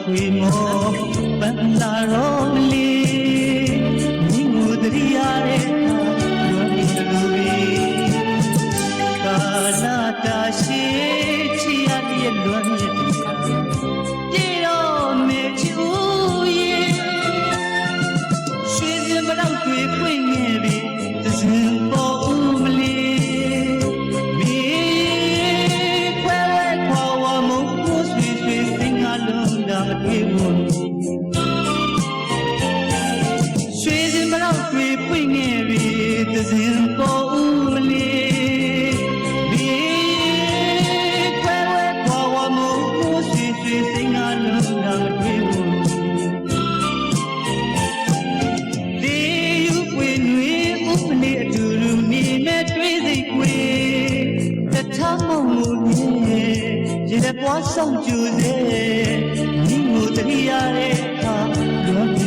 ခွေမောပန်းလာတော့လေမိငိုတရိရတဲ့လွန်ပြီးလူပဲကာလာတာရှိချီရတဲ့လွန်ရဲ့ပြေတော့မေချူရဲ့ရွှေစင်မတော့တွေပွင့်နေပြီသစင်ပေါ်ဦးမလီမိခွဲခွာဝမုန်းကိုရွှေရွှေစင်ကလုံးတာမတွေ့ဘူးရွှေစင်မတော့တွေပွင့်နေပြီသစင်ပေါ်ဦးမလီရေပွားဆောင်ကျူစေမိငိုတရိရတဲ့အခါလွန်